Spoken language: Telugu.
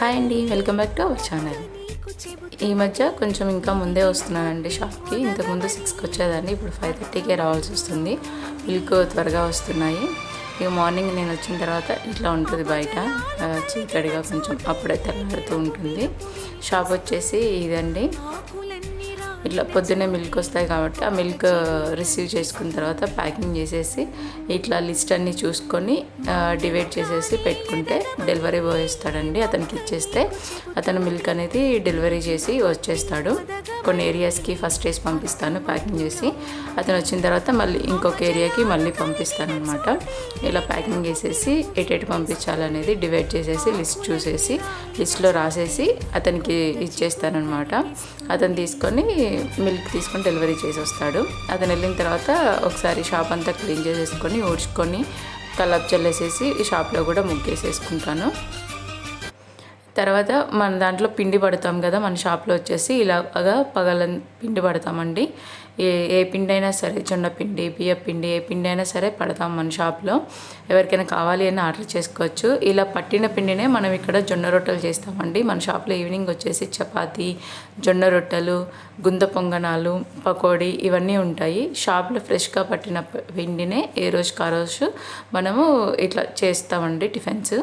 హాయ్ అండి, welcome back to our channel. ఈ మధ్య కొంచెం ఇంకా ముందే వస్తున్నానండి షాప్కి. ఇంతకుముందు 6కి వచ్చేదాన్ని, ఇప్పుడు 5:30కే రావాల్సి వస్తుంది. మిల్క్ త్వరగా వస్తున్నాయి. ఇక మార్నింగ్ నేను వచ్చిన తర్వాత ఇట్లా ఉంటుంది బయట చీకటిగా, కొంచెం అప్పుడే తెల్లారుతూ ఉంటుంది. షాప్ వచ్చేసి ఇదండి. ఇట్లా పొద్దున్నే మిల్క్ వస్తాయి కాబట్టి ఆ మిల్క్ రిసీవ్ చేసుకున్న తర్వాత ప్యాకింగ్ చేసేసి ఇట్లా లిస్ట్ అన్నీ చూసుకొని డివైడ్ చేసేసి పెట్టుకుంటే డెలివరీ బాయ్ ఇస్తాడండి. అతనికి ఇచ్చేస్తే అతను మిల్క్ అనేది డెలివరీ చేసి వచ్చేస్తాడు. కొన్ని ఏరియాస్కి ఫస్ట్ వేసి పంపిస్తాను ప్యాకింగ్ చేసి. అతను వచ్చిన తర్వాత మళ్ళీ ఇంకొక ఏరియాకి మళ్ళీ పంపిస్తాను అనమాట. ఇలా ప్యాకింగ్ చేసేసి ఎటు పంపించాలనేది డివైడ్ చేసేసి లిస్ట్ చూసేసి లిస్ట్లో రాసేసి అతనికి ఇచ్చేస్తానమాట. అతను తీసుకొని మిల్క్ తీసుకొని డెలివరీ చేసి వస్తాడు. అతను వెళ్ళిన తర్వాత ఒకసారి షాప్ అంతా క్లీన్ చేసేసుకొని ఊడ్చుకొని కల్లాపు చల్లేసేసి ఈ షాప్లో కూడా ముగ్గేసేసుకుంటాను. తర్వాత మన దాంట్లో పిండి పడతాం కదా, మన షాప్లో వచ్చేసి ఇలాగా పగల పిండి పడతామండి. ఏ పిండి అయినా సరే, జొన్న పిండి, బియ్య పిండి, ఏ పిండి అయినా సరే పడతాం మన షాప్లో. ఎవరికైనా కావాలి అని ఆర్డర్ చేసుకోవచ్చు. ఇలా పట్టిన పిండినే మనం ఇక్కడ జొన్న రొట్టెలు చేస్తామండి. మన షాప్లో ఈవినింగ్ వచ్చేసి చపాతీ, జొన్న రొట్టెలు, గుంత పొంగనాలు, పకోడీ ఇవన్నీ ఉంటాయి. షాప్లో ఫ్రెష్గా పట్టిన పిండినే ఏ రోజుకి ఆ రోజు మనము ఇట్లా చేస్తామండి టిఫిన్స్.